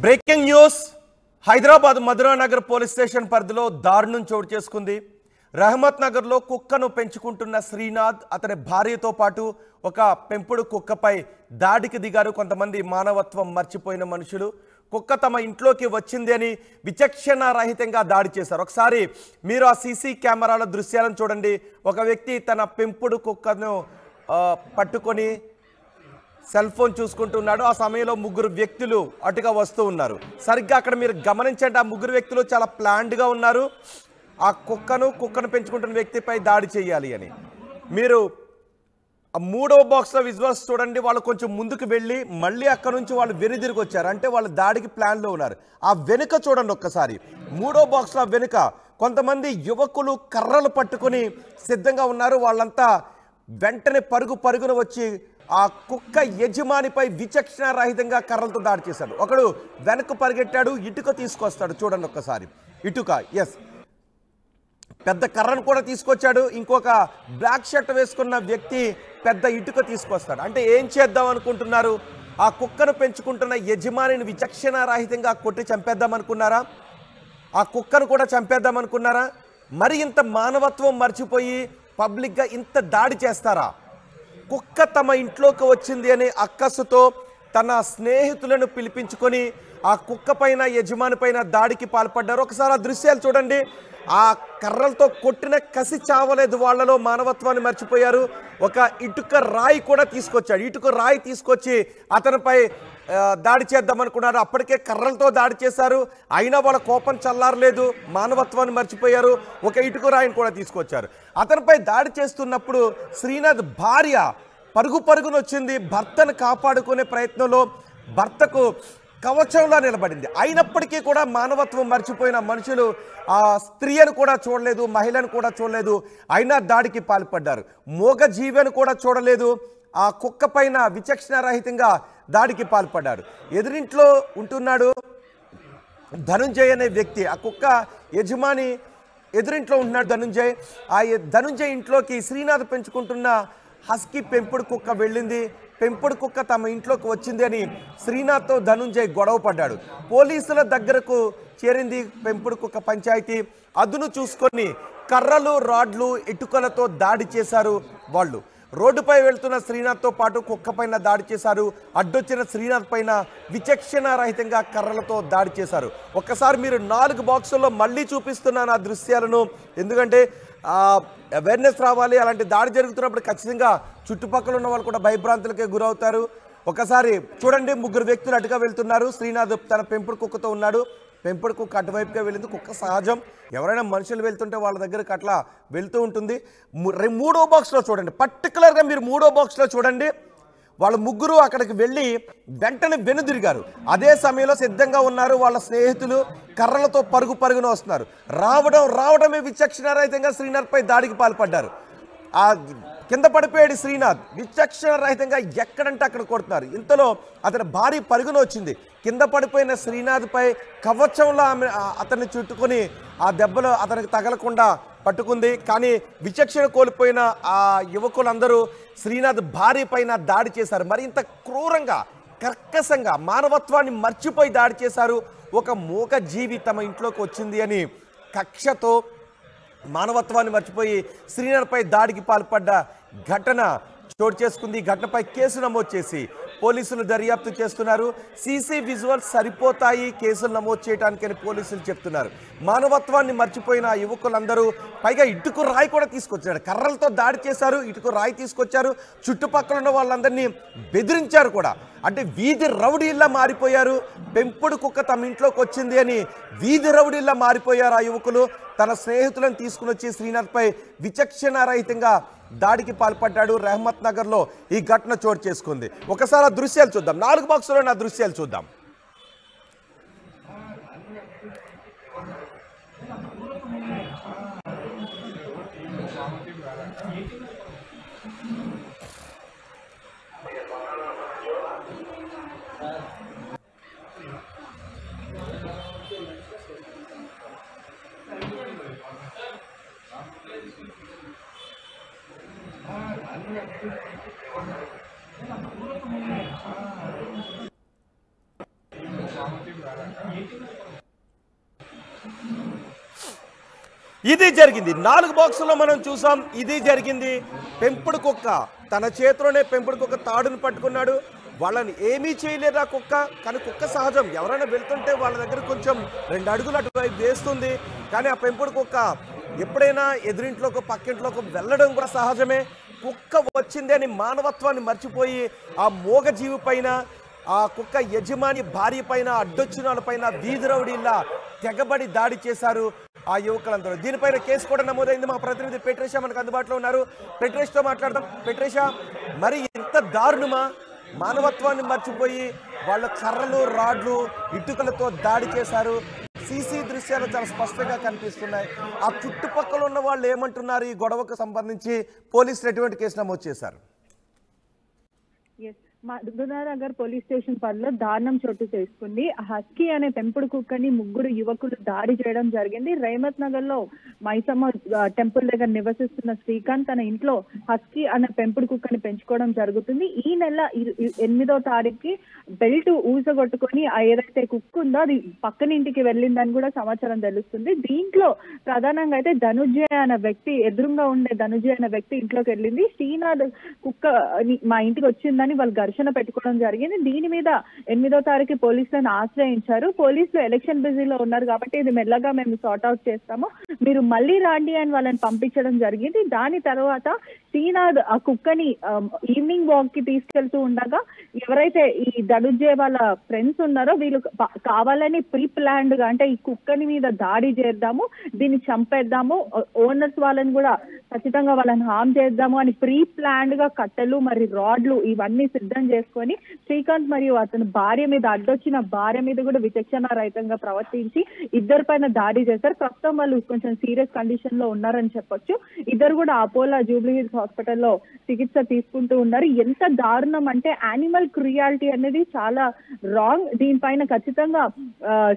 Breaking news Hyderabad Madhuranagar police station పరిధిలో దారుణం చోటు చేసుకుంది. రహమత్ నగర్లో కుక్కను పెంచుకుంటున్న శ్రీనాథ్ అతని భార్యతో పాటు ఒక పెంపుడు కుక్కపై దాడికి దిగారు కొంతమంది మానవత్వం మర్చిపోయిన మనుషులు. కుక్క తమ ఇంట్లోకి వచ్చింది అని విచక్షణ రహితంగా దాడి చేశారు. ఒకసారి మీరు ఆ సీసీ కెమెరాల దృశ్యాలను చూడండి. ఒక వ్యక్తి తన పెంపుడు కుక్కను పట్టుకొని సెల్ ఫోన్ చూసుకుంటున్నాడు. ఆ సమయంలో ముగ్గురు వ్యక్తులు అటుగా వస్తూ ఉన్నారు. సరిగ్గా అక్కడ మీరు గమనించండి, ఆ ముగ్గురు వ్యక్తులు చాలా ప్లాన్డ్గా ఉన్నారు. ఆ కుక్కను పెంచుకుంటున్న వ్యక్తిపై దాడి చేయాలి అని. మీరు ఆ మూడవ బాక్స్లో విజువల్స్ చూడండి. వాళ్ళు కొంచెం ముందుకు వెళ్ళి మళ్ళీ అక్కడ నుంచి వాళ్ళు వెనుదిరిగి వచ్చారు. అంటే వాళ్ళు దాడికి ప్లాన్లో ఉన్నారు. ఆ వెనుక చూడండి ఒక్కసారి. మూడో బాక్స్లో వెనుక కొంతమంది యువకులు కర్రలు పట్టుకొని సిద్ధంగా ఉన్నారు. వాళ్ళంతా వెంటనే పరుగున వచ్చి ఆ కుక్క యజమానిపై విచక్షణ రహితంగా కర్రలతో దాడి చేశాడు. ఒకడు వెనక్కు పరిగెట్టాడు, ఇటుక తీసుకొస్తాడు. చూడండి ఒక్కసారి. ఇటుక, ఎస్, పెద్ద కర్రను కూడా తీసుకొచ్చాడు. ఇంకొక బ్లాక్ షర్ట్ వేసుకున్న వ్యక్తి పెద్ద ఇటుక తీసుకొస్తాడు. అంటే ఏం చేద్దాం అనుకుంటున్నారు? ఆ కుక్కను పెంచుకుంటున్న యజమానిని విచక్షణ రహితంగా కొట్టి చంపేద్దాం అనుకున్నారా? ఆ కుక్కను కూడా చంపేద్దాం అనుకున్నారా? మరి ఇంత మానవత్వం మర్చిపోయి పబ్లిక్గా ఇంత దాడి చేస్తారా? కుక్క తమ ఇంట్లోకి వచ్చింది అనే అక్కసుతో తన స్నేహితులను పిలిపించుకొని ఆ కుక్క పైన యజమాని పైన దాడికి పాల్పడ్డారు. ఒకసారి ఆ దృశ్యాలు చూడండి. ఆ కర్రలతో కొట్టిన కసి చావలేదు వాళ్ళలో, మానవత్వాన్ని మర్చిపోయారు. ఒక ఇటుక రాయి కూడా తీసుకొచ్చాడు. ఇటుక రాయి తీసుకొచ్చి అతనిపై దాడి చేద్దామనుకున్నారు. అప్పటికే కర్రలతో దాడి చేశారు. అయినా వాళ్ళ కోపం చల్లారలేదు, మానవత్వాన్ని మర్చిపోయారు. ఒక ఇటుక రాయిని కూడా తీసుకొచ్చారు. అతనిపై దాడి చేస్తున్నప్పుడు శ్రీనాథ్ భార్య పరుగున వచ్చింది. భర్తను కాపాడుకునే ప్రయత్నంలో భర్తకు కవచంలా నిలబడింది. అయినప్పటికీ కూడా మానవత్వం మర్చిపోయిన మనుషులు ఆ స్త్రీని కూడా చూడలేదు, మహిళను కూడా చూడలేదు. అయినా దాడికి పాల్పడ్డారు. మూగ జీవిని కూడా చూడలేదు. ఆ కుక్క పైన విచక్షణ రహితంగా దాడికి పాల్పడ్డారు. ఎదురింట్లో ఉంటున్నాడు ధనుంజయ్ అనే వ్యక్తి. ఆ కుక్క యజమాని ఎదురింట్లో ఉంటున్నాడు ధనుంజయ్. ఆ ధనుంజయ్ ఇంట్లోకి శ్రీనాథ్ పెంచుకుంటున్న హస్కీ పెంపుడు కుక్క వెళ్ళింది. పెంపుడు కుక్క తమ ఇంట్లోకి వచ్చింది అని శ్రీనాథ్తో ధనుంజయ్ గొడవ పడ్డాడు. పోలీసుల దగ్గరకు చేరింది పెంపుడు కుక్క పంచాయతీ. అదును చూసుకొని కర్రలు, రాడ్లు, ఇటుకలతో దాడి చేశారు వాళ్ళు. రోడ్డుపై వెళ్తున్న శ్రీనాథ్తో పాటు కుక్క పైన దాడి చేశారు. అడ్డొచ్చిన శ్రీనాథ్ పైన విచక్షణ రహితంగా కర్రలతో దాడి చేశారు. ఒక్కసారి మీరు 4 బాక్సుల్లో మళ్ళీ చూపిస్తున్నాను ఆ దృశ్యాలను. ఎందుకంటే అవేర్నెస్ రావాలి. అలాంటి దాడి జరుగుతున్నప్పుడు ఖచ్చితంగా చుట్టుపక్కల ఉన్న వాళ్ళు కూడా భయభ్రాంతులకే గురవుతారు. ఒకసారి చూడండి, ముగ్గురు వ్యక్తులు అటుగా వెళ్తున్నారు. శ్రీనాథ్ తన పెంపుడు కుక్కతో ఉన్నాడు. పెంపుడు కుక్క అటువైపుగా వెళ్ళింది. కుక్క సహజం, ఎవరైనా మనుషులు వెళ్తుంటే వాళ్ళ దగ్గరకు అట్లా వెళ్తూ ఉంటుంది. మూడో బాక్స్లో చూడండి, పర్టికులర్గా మీరు మూడో బాక్స్లో చూడండి. వాళ్ళ ముగ్గురు అక్కడికి వెళ్ళి వెంటనే వెనుదిరిగారు. అదే సమయంలో సిద్ధంగా ఉన్నారు వాళ్ళ స్నేహితులు. కర్రలతో పరుగున వస్తున్నారు. రావడమే విచక్షణ రహితంగా శ్రీనాథ్పై దాడికి పాల్పడ్డారు. ఆ కింద పడిపోయాడు శ్రీనాథ్. విచక్షణ రహితంగా ఎక్కడంటే అక్కడ కొడుతున్నారు. ఇంతలో అతని భార్య పరుగున వచ్చింది. కింద పడిపోయిన శ్రీనాథ్పై కవచంలో ఆమె అతన్ని చుట్టుకొని ఆ దెబ్బలు అతనికి తగలకుండా పట్టుకుంది. కానీ విచక్షణ కోల్పోయిన ఆ యువకులందరూ శ్రీనాథ్ భార్య పైన దాడి చేశారు. మరింత క్రూరంగా, కర్కశంగా, మానవత్వాన్ని మర్చిపోయి దాడి చేశారు. ఒక మూగ జీవి తమ ఇంట్లోకి వచ్చింది అని కక్షతో మానవత్వాన్ని మర్చిపోయి శ్రీనాథ్పై దాడికి పాల్పడ్డ ఘటన చోటు చేసుకుంది. ఈ ఘటనపై కేసు నమోదు చేసి పోలీసులు దర్యాప్తు చేస్తున్నారు. సీసీ విజువల్స్ సరిపోతాయి కేసులు నమోదు చేయడానికని పోలీసులు చెప్తున్నారు. మానవత్వాన్ని మర్చిపోయిన ఆ యువకులందరూ పైగా ఇటుకు రాయి కూడా తీసుకొచ్చారు. కర్రలతో దాడి చేశారు, ఇటుకు రాయి తీసుకొచ్చారు. చుట్టుపక్కల ఉన్న వాళ్ళందరినీ బెదిరించారు కూడా. అంటే వీధి రౌడీల్లా మారిపోయారు. పెంపుడు కుక్క తమ ఇంట్లోకి వచ్చింది అని వీధి రౌడీల్లా మారిపోయారు ఆ యువకులు. తన స్నేహితులను తీసుకుని వచ్చి శ్రీనాథ్పై విచక్షణ రహితంగా దాడికి పాల్పడ్డాడు. రహమత్ నగర్లో ఈ ఘటన చోటు చేసుకుంది. ఒకసారి ఆ దృశ్యాలు చూద్దాం. 4 బాక్సులో నా దృశ్యాలు చూద్దాం. ఇది జరిగింది 4 బాక్సుల్లో మనం చూసాం. ఇది జరిగింది. పెంపుడు కుక్క తన చేతిలోనే పెంపుడు కుక్క తాడును పట్టుకున్నాడు. వాళ్ళని ఏమీ చేయలేదు ఆ కుక్క. కానీ కుక్క సహజం, ఎవరైనా వెళ్తుంటే వాళ్ళ దగ్గర కొంచెం 2 అడుగులు అటువైపు వేస్తుంది. కానీ ఆ పెంపుడు కుక్క ఎప్పుడైనా ఎదురింట్లోకి పక్కింట్లోకి వెళ్ళడం కూడా సహజమే. కుక్క వచ్చింది అని మానవత్వాన్ని మర్చిపోయి ఆ మూగజీవి పైన, ఆ కుక్క యజమాని భార్య పైన, అడ్డొచ్చిన వాళ్ళపైన వీధి రౌడీల్లా తెగబడి దాడి చేశారు ఆ యువకులందరూ. దీనిపైన కేసు కూడా నమోదైంది. మా ప్రతినిధి పెట్రేషా మనకు అందుబాటులో ఉన్నారు. పెట్రేష్తో మాట్లాడదాం. పెట్రేషా, మరి ఇంత దారుణమా? మానవత్వాన్ని మర్చిపోయి వాళ్ళ కర్రలు, రాడ్లు, ఇటుకలతో దాడి చేశారు. సీసీ దృశ్యాలు చాలా స్పష్టంగా కనిపిస్తున్నాయి. ఆ చుట్టుపక్కల ఉన్న వాళ్ళు ఏమంటున్నారు? ఈ గొడవకు సంబంధించి పోలీసులు ఎటువంటి కేసు నమోదు చేశారు? మధురానగర్ పోలీస్ స్టేషన్ పరిధిలో దారుణం చోటు చేసుకుంది. హస్కీ అనే పెంపుడు కుక్కని 3 యువకులు దాడి చేయడం జరిగింది. రైమత్ నగర్ లో మైసమ్మ టెంపుల్ దగ్గర నివసిస్తున్న శ్రీకాంత్ తన ఇంట్లో హస్కీ అనే పెంపుడు కుక్కని పెంచుకోవడం జరుగుతుంది. ఈ నెల 8వ తారీఖుకి బెల్ట్ ఊసగొట్టుకొని ఏదైతే కుక్క ఉందో అది పక్కన ఇంటికి వెళ్ళిందని కూడా సమాచారం తెలుస్తుంది. దీంట్లో ప్రధానంగా అయితే ధనుంజయ అనే వ్యక్తి, ఎదురుగా ఉండే ధనుంజయ అనే వ్యక్తి ఇంట్లోకి వెళ్ళింది. శ్రీనాథ్ కుక్క మా ఇంటికి వచ్చిందని వాళ్ళు ఘర్షణ పెట్టుకోవడం జరిగింది. దీని మీద 8వ తారీఖు పోలీసులను ఆశ్రయించారు. పోలీసులు ఎలక్షన్ బిజీలో ఉన్నారు కాబట్టి ఇది మెల్లగా మేము సార్ట్ అవుట్ చేస్తాము, మీరు మళ్ళీ రాండి అని వాళ్ళని పంపించడం జరిగింది. దాని తర్వాత శ్రీనాథ్ ఆ కుక్కని ఈవినింగ్ వాక్ కి తీసుకెళ్తూ ఉండగా ఎవరైతే ఈ ధనుంజయ వాళ్ళ ఫ్రెండ్స్ ఉన్నారో వీళ్ళు కావాలని ప్రీ ప్లాన్డ్ గా, అంటే ఈ కుక్కని మీద దాడి చేద్దాము, దీన్ని చంపేద్దాము, ఓనర్స్ వాళ్ళని కూడా ఖచ్చితంగా వాళ్ళని హామ్ చేద్దాము అని ప్రీ ప్లాన్డ్ గా కట్టెలు మరి రాడ్లు ఇవన్నీ సిద్ధం చేసుకొని శ్రీకాంత్ మరియు అతని భార్య మీద, అడ్డొచ్చిన భార్య మీద కూడా విచక్షణ రహితంగా ప్రవర్తించి ఇద్దరి పైన దాడి చేశారు. ప్రస్తుతం వాళ్ళు కొంచెం సీరియస్ కండిషన్ లో ఉన్నారని చెప్పొచ్చు. ఇద్దరు కూడా అపోలో జూబ్లీ హిల్స్ హాస్పిటల్లో చికిత్స తీసుకుంటూ ఉన్నారు. ఎంత దారుణం అంటే యానిమల్ క్రుయాలిటీ అనేది చాలా రాంగ్. దీనిపైన ఖచ్చితంగా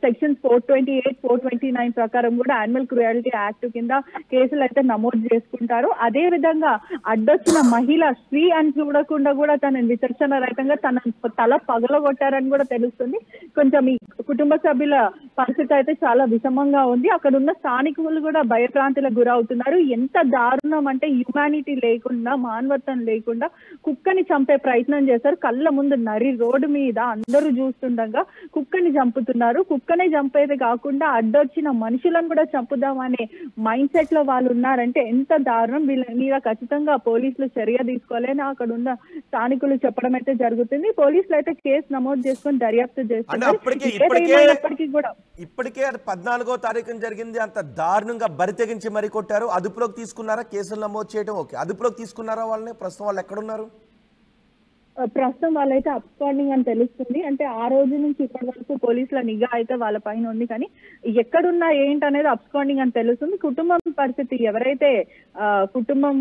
సెక్షన్స్ 428, 429 ప్రకారం కూడా యానిమల్ క్రుయాలిటీ యాక్ట్ కింద కేసులు అయితే నమోదు చేసుకుంటారు. అదే విధంగా అడ్డొచ్చిన మహిళ స్త్రీ అని చూడకుండా కూడా తనని విచక్షణ రహితంగా తన తల పగలగొట్టారని కూడా తెలుస్తుంది. కొంచెం ఈ కుటుంబ సభ్యుల పరిస్థితి అయితే చాలా విషమంగా ఉంది. అక్కడ ఉన్న స్థానికులు కూడా భయభ్రాంతులకు గురవుతున్నారు. ఎంత దారుణం అంటే హ్యుమానిటీ లేకుండా, మానవత్వం లేకుండా కుక్కని చంపే ప్రయత్నం చేశారు. కళ్ళ ముందు నరి రోడ్డు మీద అందరూ చూస్తుండగా కుక్కని చంపుతున్నారు. కుక్కనే చంపేది కాకుండా అడ్డొచ్చిన మనుషులను కూడా చంపుదామనే మైండ్ సెట్ లో వాళ్ళు ఉన్నారంటే ఎంత దారుణం. వీళ్ళ మీద ఖచ్చితంగా పోలీసులు చర్య తీసుకోవాలని అక్కడ ఉన్న స్థానికులు చెప్పడం అయితే జరుగుతుంది. పోలీసులు అయితే కేసు నమోదు చేసుకుని దర్యాప్తు చేస్తున్నారు. ఇప్పటికే అది 14వ తారీఖున జరిగింది. అంత దారుణంగా బరి తెగించి మరీ కొట్టారు. అదుపులోకి తీసుకున్నారా? కేసులు నమోదు చేయడం ఓకే, అదుపులోకి తీసుకున్నారా వాళ్ళని? ప్రస్తుతం వాళ్ళు ఎక్కడున్నారు? ప్రస్తుతం వాళ్ళైతే అబ్స్కాండింగ్ అని తెలుస్తుంది. అంటే ఆ రోజు నుంచి ఇప్పటి వరకు పోలీసుల నిఘా అయితే వాళ్ళ పైన ఉంది, కానీ ఎక్కడున్నా ఏంటనేది అబ్స్కాండింగ్ అని తెలుస్తుంది. కుటుంబం పరిస్థితి, ఎవరైతే కుటుంబం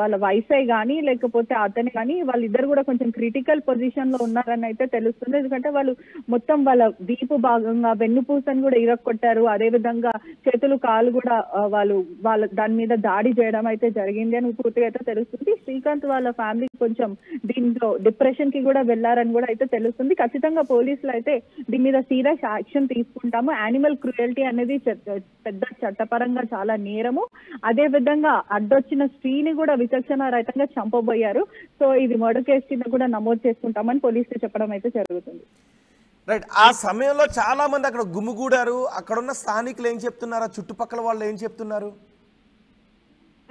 వాళ్ళ వైఫై కానీ లేకపోతే అతని కానీ వాళ్ళిద్దరు కూడా కొంచెం క్రిటికల్ పొజిషన్ లో ఉన్నారని అయితే తెలుస్తుంది. ఎందుకంటే వాళ్ళు మొత్తం వాళ్ళ వీపు భాగంగా వెన్నుపూసని కూడా ఇరక్కొట్టారు. అదే విధంగా చేతులు కాలు కూడా వాళ్ళ దాని మీద దాడి చేయడం అయితే జరిగింది అని పూర్తిగా అయితే తెలుస్తుంది. శ్రీకాంత్ వాళ్ళ ఫ్యామిలీ కొంచెం దీంట్లో డిప్రెషన్ కి కూడా వెళ్లారని కూడా అయితే తెలుస్తుంది. ఖచ్చితంగా పోలీసులు అయితే దీని మీద సీరియస్ యాక్షన్ తీసుకుంటాము. యానిమల్ క్రుయల్టీ అనేది పెద్ద చట్టపరంగా చాలా నేరము. అదే విధంగా అడ్డొచ్చిన స్త్రీని కూడా విచక్షణ రహితంగా చంపబోయారు. సో ఇది మర్డర్ కేసు కింద కూడా నమోదు చేసుకుంటామని పోలీసులు చెప్పడం అయితే జరుగుతుంది. రైట్. ఆ సమయంలో చాలా మంది అక్కడ గుమిగూడారు. అక్కడ ఉన్న స్థానికులు ఏం చెప్తున్నారు? చుట్టుపక్కల వాళ్ళు ఏం చెప్తున్నారు?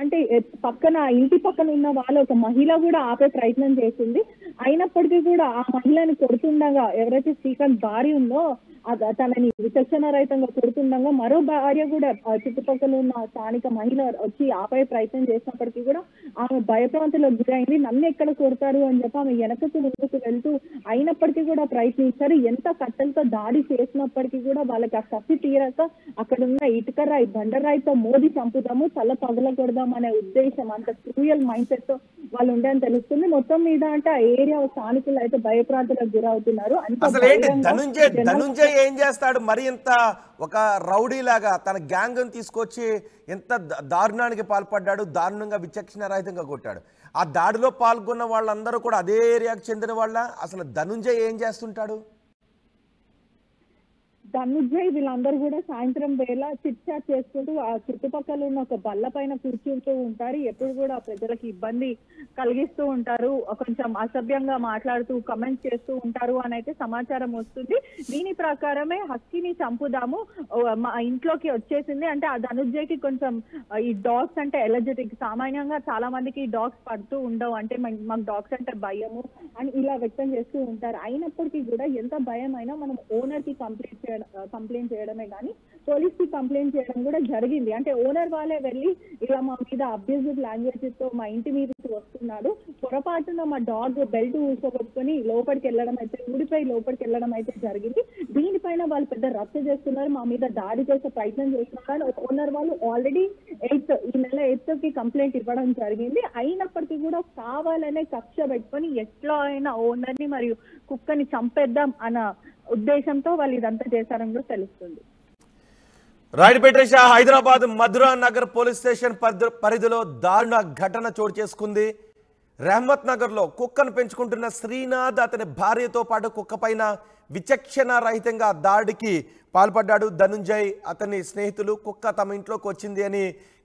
అంటే పక్కన ఇంటి పక్కన ఉన్న వాళ్ళు ఒక మహిళ కూడా ఆపే ప్రయత్నం చేసింది. అయినప్పటికీ కూడా ఆ మహిళని కొడుతుండగా, ఎవరైతే శ్రీకాంత్ భార్య ఉందో తనని విచక్షణ రహితంగా కొడుతుండగా మరో భార్య కూడా చుట్టుపక్కల ఉన్న స్థానిక మహిళ వచ్చి ఆపే ప్రయత్నం చేసినప్పటికీ కూడా ఆమె భయప్రాంతులకు గురైంది. నన్ను ఎక్కడ కొడతారు అని చెప్పి ఆమె వెనకకు ముందుకు వెళ్తూ అయినప్పటికీ కూడా ప్రయత్నించారు. ఎంత కట్టెలతో దాడి చేసినప్పటికీ కూడా వాళ్ళకి ఆ కసి తీరాక అక్కడ ఉన్న ఇటుకరాయి బండరాయితో మోదీ చంపుదాము, తల పగలకూడదాం అనే ఉద్దేశం, అంత క్రూయల్ మైండ్ సెట్ తో వాళ్ళు ఉండని తెలుస్తుంది. మొత్తం మీద అంటే ఆ ఏరియా స్థానికులు అయితే భయప్రాంతులకు గురవుతున్నారు. ధనుంజయ్ ఏం చేస్తాడు? మరి ఇంత ఒక రౌడీ లాగా తన గ్యాంగ్ తీసుకొచ్చి ఎంత దారుణానికి పాల్పడ్డాడు, దారుణంగా విచక్షణ రహితంగా కొట్టాడు. ఆ దాడిలో పాల్గొన్న వాళ్ళందరూ కూడా అదే ఏరియాకు చెందిన వాళ్ళ? అసలు ధనుంజయ్ ఏం చేస్తుంటాడు? ధనుంజయ్ వీళ్ళందరూ కూడా సాయంత్రం వేళ చిట్ చాట్ చేసుకుంటూ ఆ చుట్టుపక్కల ఉన్న ఒక బల్ల పైన కూర్చుంటూ ఉంటారు. ఎప్పుడు కూడా ప్రజలకు ఇబ్బంది కలిగిస్తూ ఉంటారు, కొంచెం అసభ్యంగా మాట్లాడుతూ కమెంట్స్ చేస్తూ ఉంటారు అని అయితే సమాచారం వస్తుంది. దీని ప్రకారమే హస్కీని చంపుదాము మా ఇంట్లోకి వచ్చేసింది అంటే ఆ ధనుంజయ్కి కొంచెం ఈ డాగ్స్ అంటే ఎలర్జెటిక్. సామాన్యంగా చాలా మందికి ఈ డాగ్స్ పడుతూ ఉండవు, అంటే మాకు డాగ్స్ అంటే భయము అని ఇలా వ్యక్తం చేస్తూ ఉంటారు. అయినప్పటికీ కూడా ఎంత భయం అయినా మనం ఓనర్ కి కంప్లైంట్ చేయడమే కానీ పోలీస్ కి కంప్లైంట్ చేయడం కూడా జరిగింది. అంటే ఓనర్ వాళ్ళే వెళ్ళి ఇలా మా మీద అబ్యూజివ్ లాంగ్వేజెస్ తో మా ఇంటి మీదకి వస్తున్నాడు, పొరపాటున మా డాగ్ బెల్ట్ ఊసుకోబట్టుకొని లోపలికి వెళ్ళడం అయితే ఊడిపోయి లోపలికి వెళ్ళడం అయితే జరిగింది. దీనిపైన వాళ్ళు పెద్ద రచ్చ చేస్తున్నారు, మా మీద దాడి చేసే ప్రయత్నం చేస్తున్నారు. ఓనర్ వాళ్ళు ఆల్రెడీ ఈ నెల 8th కి కంప్లైంట్ ఇవ్వడం జరిగింది. అయినప్పటికీ కూడా కావాలనే కక్ష పెట్టుకొని ఎట్లా అయినా ఓనర్ ని మరియు కుక్కని చంపేద్దాం అన్న ఉద్దేశంతో వాళ్ళు ఇదంతా చేశారని కూడా తెలుస్తుంది. రైట్ పెట్టేషా, హైదరాబాద్ మధురా నగర్ పోలీస్ స్టేషన్ పరిధిలో దారుణ ఘటన చోటు చేసుకుంది. రెహమత్ నగర్లో కుక్కను పెంచుకుంటున్న శ్రీనాథ్ అతని భార్యతో పాటు కుక్క పైన విచక్షణ రహితంగా దాడికి పాల్పడ్డాడు. ధనుంజయ్ అతని స్నేహితులు కుక్క తమ ఇంట్లోకి వచ్చింది అని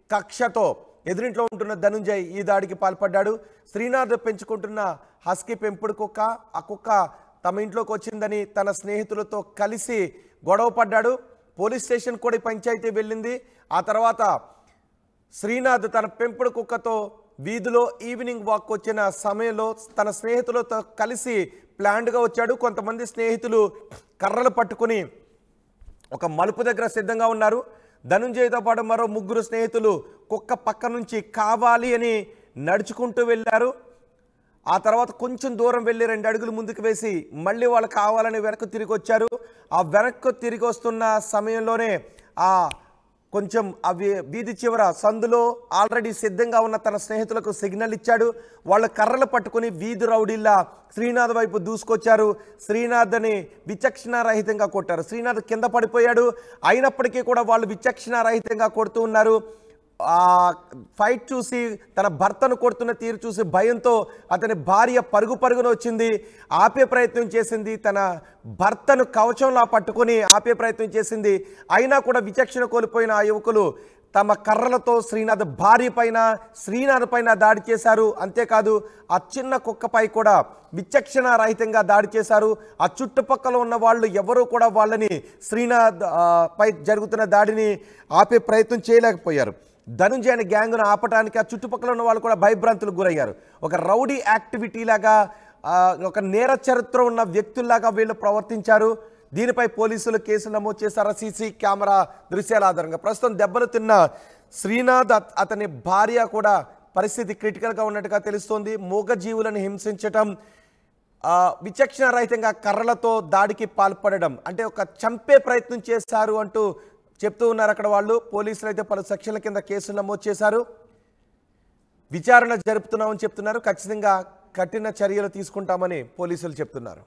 కక్షతో ఎదురింట్లో ఉంటున్న ధనుంజయ్ ఈ దాడికి పాల్పడ్డాడు. శ్రీనాథ్ పెంచుకుంటున్న హస్కీ పెంపుడు కుక్క, ఆ కుక్క తమ ఇంట్లోకి వచ్చిందని తన స్నేహితులతో కలిసి గొడవ పడ్డాడు. పోలీస్ స్టేషన్ కూడా పంచాయతీ వెళ్ళింది. ఆ తర్వాత శ్రీనాథ్ తన పెంపుడు కుక్కతో వీధిలో ఈవినింగ్ వాక్ వచ్చిన సమయంలో తన స్నేహితులతో కలిసి ప్లాన్డ్గా వచ్చాడు. కొంతమంది స్నేహితులు కర్రలు పట్టుకుని ఒక మలుపు దగ్గర సిద్ధంగా ఉన్నారు. ధనుంజయ్తో పాటు మరో 3 స్నేహితులు కుక్క పక్క నుంచి కావాలి అని నడుచుకుంటూ వెళ్ళారు. ఆ తర్వాత కొంచెం దూరం వెళ్ళి 2 అడుగులు ముందుకు వేసి మళ్ళీ వాళ్ళు కావాలని వెనక్కి తిరిగి వచ్చారు. ఆ వెనక్కు తిరిగి వస్తున్న సమయంలోనే ఆ కొంచెం వీధి చివర సందులో ఆల్రెడీ సిద్ధంగా ఉన్న తన స్నేహితులకు సిగ్నల్ ఇచ్చాడు. వాళ్ళు కర్రలు పట్టుకుని వీధి రౌడీల్లా శ్రీనాథ్ వైపు దూసుకొచ్చారు. శ్రీనాథ్ని విచక్షణారహితంగా కొట్టారు. శ్రీనాథ్ కింద పడిపోయాడు. అయినప్పటికీ కూడా వాళ్ళు విచక్షణారహితంగా కొడుతూ ఉన్నారు. ఆ ఫైట్ చూసి తన భర్తను కొడుతున్న తీరు చూసి భయంతో అతని భార్య పరుగున వచ్చింది, ఆపే ప్రయత్నం చేసింది. తన భర్తను కవచంలా పట్టుకొని ఆపే ప్రయత్నం చేసింది. అయినా కూడా విచక్షణ కోల్పోయిన ఆ యువకులు తమ కర్రలతో శ్రీనాథ్ భార్య పైన శ్రీనాథ్ పైన దాడి చేశారు. అంతేకాదు ఆ చిన్న కుక్కపై కూడా విచక్షణ రహితంగా దాడి చేశారు. ఆ చుట్టుపక్కల ఉన్న వాళ్ళు ఎవరూ కూడా వాళ్ళని శ్రీనాథ్ పై జరుగుతున్న దాడిని ఆపే ప్రయత్నం చేయలేకపోయారు. ధనుంజయ్ అనే గ్యాంగ్ను ఆపటానికి ఆ చుట్టుపక్కల ఉన్న వాళ్ళు కూడా భయభ్రాంతులకు గురయ్యారు. ఒక రౌడీ యాక్టివిటీ లాగా, ఒక నేర చరిత్ర ఉన్న వ్యక్తుల్లాగా వీళ్ళు ప్రవర్తించారు. దీనిపై పోలీసులు కేసు నమోదు చేశారు సీసీ కెమెరా దృశ్యాల ఆధారంగా. ప్రస్తుతం దెబ్బలు తిన్న శ్రీనాథ్ అతని భార్య కూడా పరిస్థితి క్రిటికల్గా ఉన్నట్టుగా తెలుస్తోంది. మూగజీవులను హింసించటం, విచక్షణ రహితంగా కర్రలతో దాడికి పాల్పడడం, అంటే ఒక చంపే ప్రయత్నం చేశారు అంటూ చెప్తూ ఉన్నారు అక్కడ వాళ్ళు. పోలీసులు అయితే పలు సెక్షన్ల కింద కేసులు నమోదు చేశారు. విచారణ జరుపుతున్నామని చెప్తున్నారు. ఖచ్చితంగా కఠిన చర్యలు తీసుకుంటామని పోలీసులు చెప్తున్నారు.